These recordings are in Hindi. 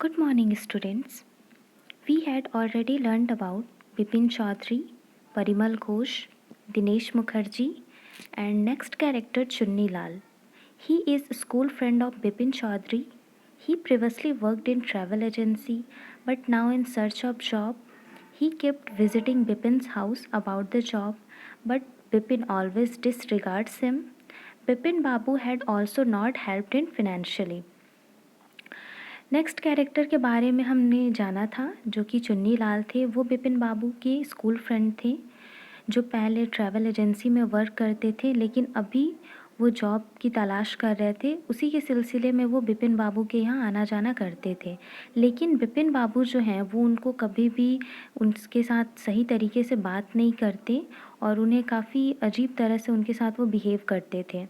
Good morning, students. We had already learned about Bipin Chaudhary, Parimal Ghosh, Dinesh Mukherjee, and next character Chunni Lal. He is a school friend of Bipin Chaudhary. He previously worked in travel agency, but now in search of job. He kept visiting Bipin's house about the job, but Bipin always disregards him. Bipin Babu had also not helped him financially. Next character के बारे में हमने जाना था जो कि चुन्नी लाल थे। वो बिपिन बाबू के स्कूल फ्रेंड थे जो पहले ट्रैवल एजेंसी में वर्क करते थे, लेकिन अभी वो जॉब की तलाश कर रहे थे। उसी के सिलसिले में वो बिपिन बाबू के यहाँ आना जाना करते थे, लेकिन बिपिन बाबू जो हैं वो उनको कभी भी उनके साथ सही तरीके से बात नहीं करते और उन्हें काफ़ी अजीब तरह से उनके साथ वो बिहेव करते थे।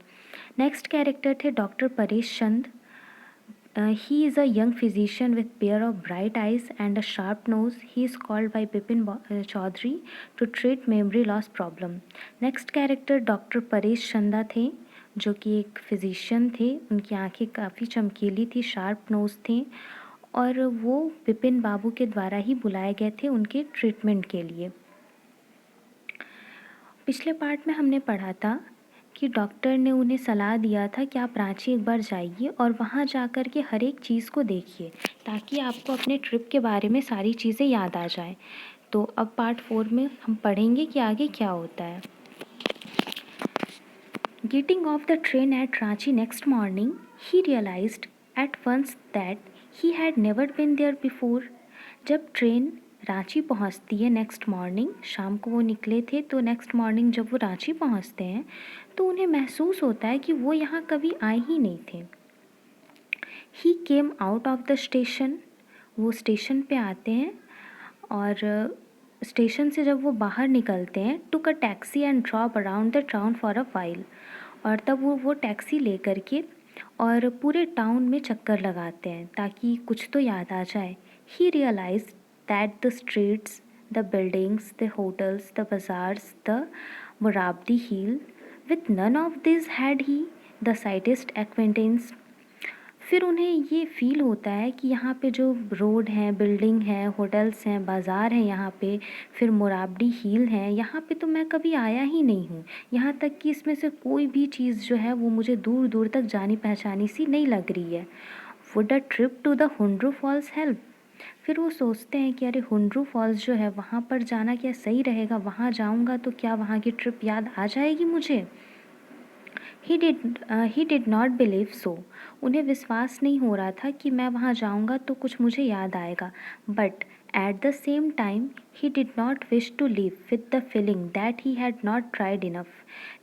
नेक्स्ट कैरेक्टर थे doctor Paresh Chand. He is a young physician with pair of bright eyes and a sharp nose. He is called by Bipin Chaudhary to treat memory loss problem. Next character doctor Paresh चंदा थे जो कि एक फिजिशियन थे। उनकी आंखें काफ़ी चमकीली थी, शार्प नोज थे और वो बिपिन बाबू के द्वारा ही बुलाए गए थे उनके ट्रीटमेंट के लिए। पिछले पार्ट में हमने पढ़ा था कि डॉक्टर ने उन्हें सलाह दिया था कि आप रांची एक बार जाइए और वहाँ जाकर के हर एक चीज़ को देखिए ताकि आपको अपने ट्रिप के बारे में सारी चीज़ें याद आ जाए। तो अब पार्ट 4 में हम पढ़ेंगे कि आगे क्या होता है। Getting off the train at Ranchi next morning, he realized at once that he had never been there before. जब ट्रेन रांची पहुंचती है नेक्स्ट मॉर्निंग, शाम को वो निकले थे तो नेक्स्ट मॉर्निंग जब वो रांची पहुंचते हैं तो उन्हें महसूस होता है कि वो यहाँ कभी आए ही नहीं थे। He came out of the station, वो स्टेशन पे आते हैं और स्टेशन से जब वो बाहर निकलते हैं took a taxi and drop around the town for a while, और तब वो टैक्सी लेकर के और पूरे टाउन में चक्कर लगाते हैं ताकि कुछ तो याद आ जाए। ही realise that the streets, the buildings, the hotels, the bazaars, the Morabdi Hill, with none of these had he the slightest acquaintance. फिर उन्हें ये फील होता है कि यहाँ पे जो रोड हैं, बिल्डिंग है, होटल्स हैं, बाज़ार हैं, यहाँ पे फिर मोराबडी हील है, यहाँ पे तो मैं कभी आया ही नहीं हूँ। यहाँ तक कि इसमें से कोई भी चीज़ जो है वो मुझे दूर दूर तक जानी पहचानी सी नहीं लग रही है। Would a trip to the Hundru falls help? फिर वो सोचते हैं कि अरे हुंड्रू फॉल्स जो है वहाँ पर जाना क्या सही रहेगा, वहाँ जाऊँगा तो क्या वहाँ की ट्रिप याद आ जाएगी मुझे? ही डिड नॉट बिलीव सो, उन्हें विश्वास नहीं हो रहा था कि मैं वहाँ जाऊँगा तो कुछ मुझे याद आएगा। But at the same time he did not wish to leave with the feeling that he had not tried enough.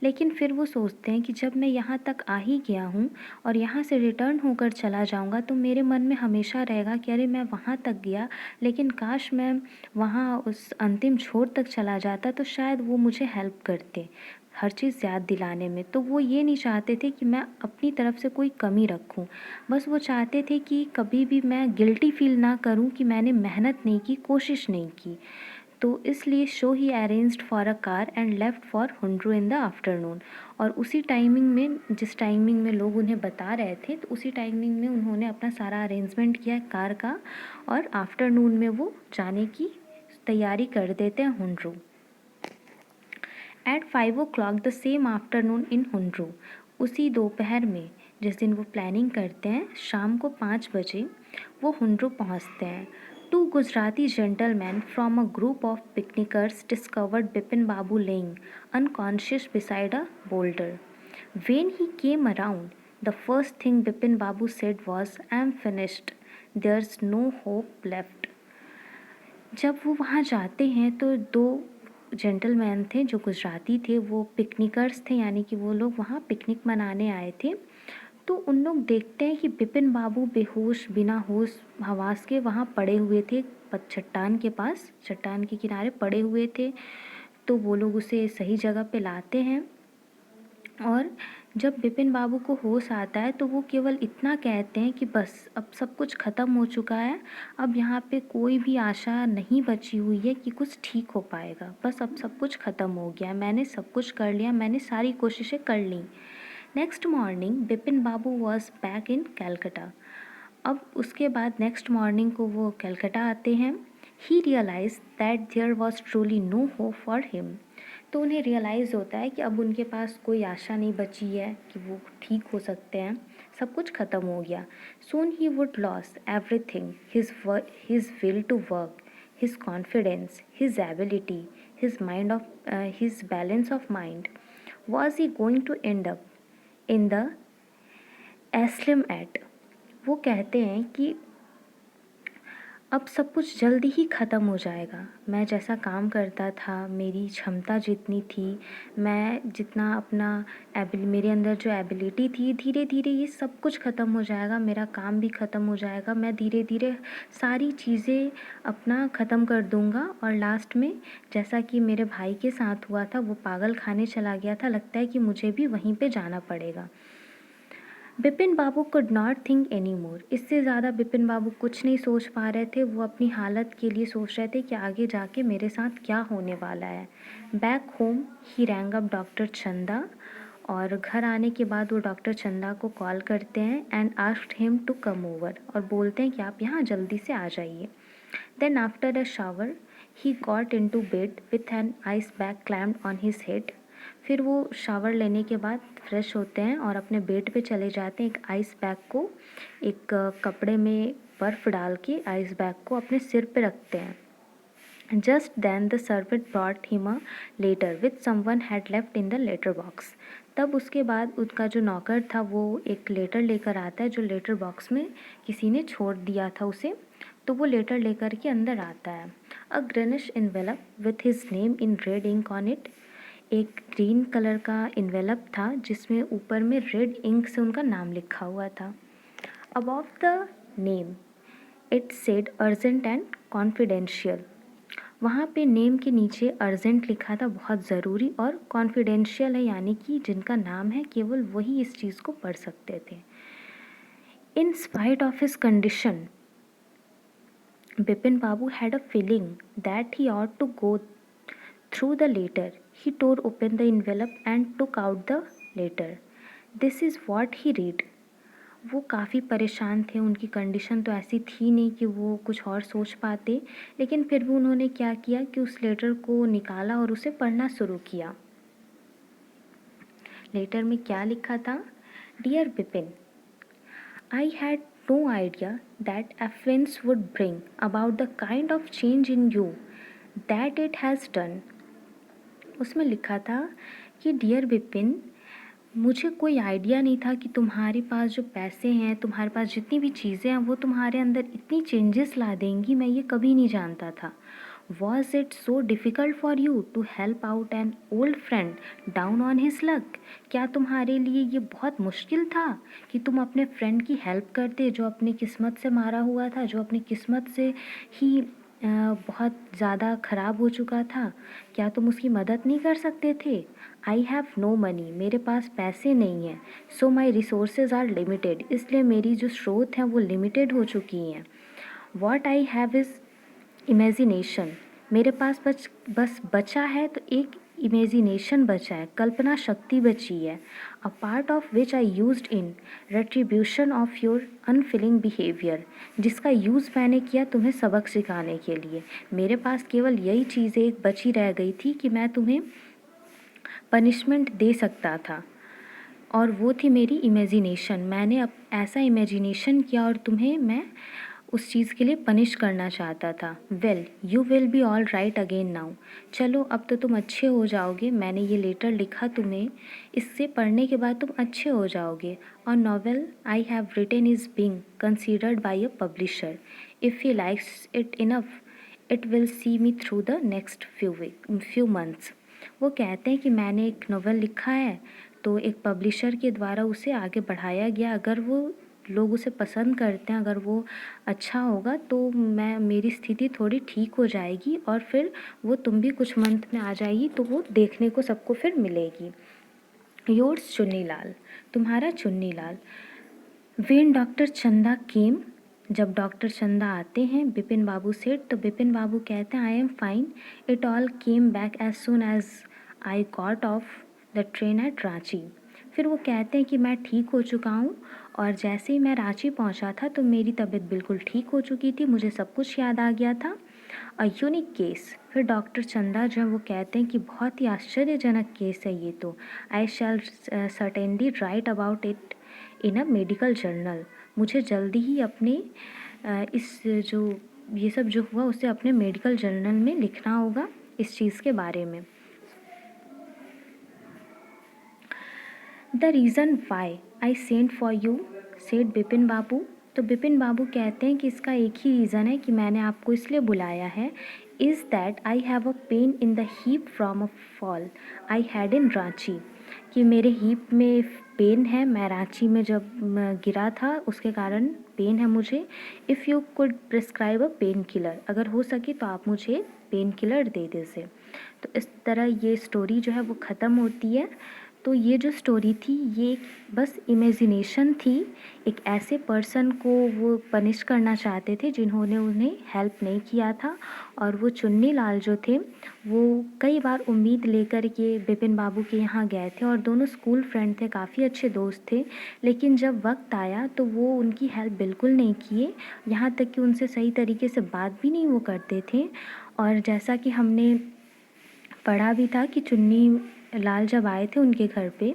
लेकिन फिर वो सोचते हैं कि जब मैं यहाँ तक आ ही गया हूँ और यहाँ से रिटर्न होकर चला जाऊँगा तो मेरे मन में हमेशा रहेगा कि अरे मैं वहाँ तक गया, लेकिन काश मैं वहाँ उस अंतिम छोर तक चला जाता तो शायद वो मुझे हेल्प करते हर चीज़ याद दिलाने में। तो वो ये नहीं चाहते थे कि मैं अपनी तरफ से कोई कमी रखूं, बस वो चाहते थे कि कभी भी मैं गिल्टी फील ना करूं कि मैंने मेहनत नहीं की, कोशिश नहीं की। तो इसलिए show he arranged for a car and left for Hundru in the afternoon. और उसी टाइमिंग में, जिस टाइमिंग में लोग उन्हें बता रहे थे, तो उसी टाइमिंग में उन्होंने अपना सारा अरेंजमेंट किया कार का और आफ्टरनून में वो जाने की तैयारी कर देते हैं Hundru. At 5 o'clock the same afternoon in Hundru, उसी दोपहर में जिस दिन वो प्लानिंग करते हैं, शाम को 5 बजे वो हुंड्रू पहुंचते हैं। Two Gujarati gentleman from a group of picnickers discovered Bipin Babu lying unconscious beside a boulder. When he came around, the first thing Bipin Babu said was, I am finished. There's no hope left. जब वो वहाँ जाते हैं तो दो जेंटलमैन थे जो गुजराती थे, वो पिकनिकर्स थे, यानी कि वो लोग वहाँ पिकनिक मनाने आए थे। तो उन लोग देखते हैं कि बिपिन बाबू बेहोश, बिना होश हवास के वहाँ पड़े हुए थे, चट्टान के पास, चट्टान के किनारे पड़े हुए थे। तो वो लोग उसे सही जगह पे लाते हैं और जब बिपिन बाबू को होश आता है तो वो केवल इतना कहते हैं कि बस अब सब कुछ ख़त्म हो चुका है, अब यहाँ पे कोई भी आशा नहीं बची हुई है कि कुछ ठीक हो पाएगा, बस अब सब कुछ ख़त्म हो गया, मैंने सब कुछ कर लिया, मैंने सारी कोशिशें कर ली। Next morning Bipin Babu was back in Calcutta. अब उसके बाद नेक्स्ट मॉर्निंग को वो कलकत्ता आते हैं। He realize that there was truly no hope for him. तो उन्हें रियलाइज़ होता है कि अब उनके पास कोई आशा नहीं बची है कि वो ठीक हो सकते हैं, सब कुछ ख़त्म हो गया। Soon he would lose everything, his will to work, his confidence, his ability, his mind of his balance of mind. Was he going to end up in the asylum at. वो कहते हैं कि अब सब कुछ जल्दी ही ख़त्म हो जाएगा। मैं जैसा काम करता था, मेरी क्षमता जितनी थी, मैं जितना अपना मेरे अंदर जो एबिलिटी थी, धीरे धीरे ये सब कुछ ख़त्म हो जाएगा। मेरा काम भी ख़त्म हो जाएगा। मैं धीरे धीरे सारी चीज़ें अपना ख़त्म कर दूँगा और लास्ट में जैसा कि मेरे भाई के साथ हुआ था, वो पागल खाने चला गया था, लगता है कि मुझे भी वहीं पे जाना पड़ेगा। Bipin Babu could not think any more. इससे ज़्यादा बिपिन बाबू कुछ नहीं सोच पा रहे थे। वो अपनी हालत के लिए सोच रहे थे कि आगे जाके मेरे साथ क्या होने वाला है। बैक होम ही रैंग अप डॉक्टर चंदा, और घर आने के बाद वो डॉक्टर चंदा को कॉल करते हैं and asked him to come over, और बोलते हैं कि आप यहाँ जल्दी से आ जाइए। Then after a shower he got into bed with an ice bag clamped on his head. फिर वो शावर लेने के बाद फ्रेश होते हैं और अपने बेड पे चले जाते हैं। एक आइस बैग को एक कपड़े में बर्फ़ डाल के आइस बैग को अपने सिर पे रखते हैं। Just then the servant brought him a letter with someone had left in the letter box. तब उसके बाद उसका जो नौकर था वो एक लेटर लेकर आता है जो लेटर बॉक्स में किसी ने छोड़ दिया था उसे। तो वो लेटर लेकर के अंदर आता है। A greenish envelope with his name in red ink on it. एक ग्रीन कलर का इन्वेलप था जिसमें ऊपर में रेड इंक से उनका नाम लिखा हुआ था। Above the name it said urgent and confidential. वहाँ पे नेम के नीचे अर्जेंट लिखा था, बहुत ज़रूरी, और कॉन्फिडेंशियल है यानी कि जिनका नाम है केवल वही इस चीज़ को पढ़ सकते थे। In spite of his condition, Bipin Babu had a feeling that he ought to go through the letter. He tore open the envelope and took out the letter. This is what he read. वो काफ़ी परेशान थे, उनकी कंडीशन तो ऐसी थी नहीं कि वो कुछ और सोच पाते, लेकिन फिर भी उन्होंने क्या किया कि उस लेटर को निकाला और उसे पढ़ना शुरू किया। लेटर में क्या लिखा था? Dear Bipin, I had no idea that affluence would bring about the kind of change in you that it has done. उसमें लिखा था कि डियर बिपिन, मुझे कोई आइडिया नहीं था कि तुम्हारे पास जो पैसे हैं, तुम्हारे पास जितनी भी चीज़ें हैं, वो तुम्हारे अंदर इतनी चेंजेस ला देंगी। मैं ये कभी नहीं जानता था। Was it so difficult for you to help out an old friend down on his luck? क्या तुम्हारे लिए ये बहुत मुश्किल था कि तुम अपने फ्रेंड की हेल्प करते जो अपनी किस्मत से मारा हुआ था, जो अपनी किस्मत से ही बहुत ज़्यादा ख़राब हो चुका था? क्या तुम उसकी मदद नहीं कर सकते थे? आई हैव नो मनी, मेरे पास पैसे नहीं हैं। सो माई रिसोर्सेज आर लिमिटेड, इसलिए मेरी जो स्रोत हैं वो लिमिटेड हो चुकी हैं। What I have is imagination, मेरे पास बस बचा है तो एक इमेजिनेशन बचा है, कल्पना शक्ति बची है। A part of which I used in retribution of your unfeeling behaviour, जिसका यूज़ मैंने किया तुम्हें सबक सिखाने के लिए। मेरे पास केवल यही चीज़ें एक बची रह गई थी कि मैं तुम्हें पनिशमेंट दे सकता था, और वो थी मेरी इमेजिनेशन। मैंने अब ऐसा इमेजिनेशन किया और तुम्हें मैं उस चीज़ के लिए पनिश करना चाहता था। Well, you will be all right again now. चलो अब तो तुम अच्छे हो जाओगे। मैंने ये लेटर लिखा तुम्हें, इससे पढ़ने के बाद तुम अच्छे हो जाओगे। और novel I have written is being considered by a publisher. If he likes it enough it will see me through the next few months. वो कहते हैं कि मैंने एक नॉवेल लिखा है, तो एक पब्लिशर के द्वारा उसे आगे बढ़ाया गया। अगर वो लोग उसे पसंद करते हैं, अगर वो अच्छा होगा, तो मेरी स्थिति थोड़ी ठीक हो जाएगी और फिर वो तुम भी कुछ मंथ में आ जाएगी, तो वो देखने को सबको फिर मिलेगी। योर्स चुन्नी लाल, तुम्हारा चुन्नी लाल। वेन डॉक्टर चंदा केम, जब डॉक्टर चंदा आते हैं बिपिन बाबू से, तो बिपिन बाबू कहते हैं I am fine. It all came back as soon as I got off the train at Ranchi. फिर वो कहते हैं कि मैं ठीक हो चुका हूँ और जैसे ही मैं रांची पहुँचा था तो मेरी तबीयत बिल्कुल ठीक हो चुकी थी, मुझे सब कुछ याद आ गया था। A unique case. फिर डॉक्टर चंदा जो है वो कहते हैं कि बहुत ही आश्चर्यजनक केस है ये तो। I shall certainly write about it in a medical journal. मुझे जल्दी ही अपने इस जो ये सब जो हुआ उसे अपने मेडिकल जर्नल में लिखना होगा इस चीज़ के बारे में। The reason why I sent for you said Bipin Babu. तो बिपिन बाबू कहते हैं कि इसका एक ही रीज़न है कि मैंने आपको इसलिए बुलाया है, is that I have a pain in the heap from a fall I had in Ranchi. कि मेरे हीप में पेन है, मैं रांची में जब गिरा था उसके कारण पेन है मुझे। If you could prescribe a pain killer, अगर हो सके तो आप मुझे पेन किलर दे दीजिए। तो इस तरह ये स्टोरी जो है वो ख़त्म होती है। तो ये जो स्टोरी थी ये बस इमेजिनेशन थी। एक ऐसे पर्सन को वो पनिश करना चाहते थे जिन्होंने उन्हें हेल्प नहीं किया था, और वो चुन्नी लाल जो थे वो कई बार उम्मीद लेकर के बिपिन बाबू के यहाँ गए थे और दोनों स्कूल फ्रेंड थे, काफ़ी अच्छे दोस्त थे। लेकिन जब वक्त आया तो वो उनकी हेल्प बिल्कुल नहीं किए, यहाँ तक कि उनसे सही तरीके से बात भी नहीं वो करते थे। और जैसा कि हमने पढ़ा भी था कि चुन्नी लाल जब आए थे उनके घर पे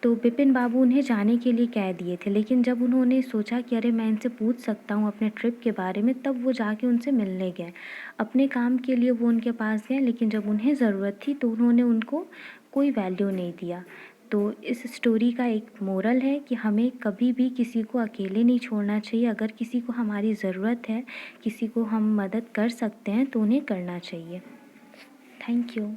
तो बिपिन बाबू उन्हें जाने के लिए कह दिए थे, लेकिन जब उन्होंने सोचा कि अरे मैं इनसे पूछ सकता हूँ अपने ट्रिप के बारे में, तब वो जाके उनसे मिलने गए। अपने काम के लिए वो उनके पास गए, लेकिन जब उन्हें ज़रूरत थी तो उन्होंने उनको कोई वैल्यू नहीं दिया। तो इस स्टोरी का एक मोरल है कि हमें कभी भी किसी को अकेले नहीं छोड़ना चाहिए। अगर किसी को हमारी ज़रूरत है, किसी को हम मदद कर सकते हैं तो उन्हें करना चाहिए। Thank you.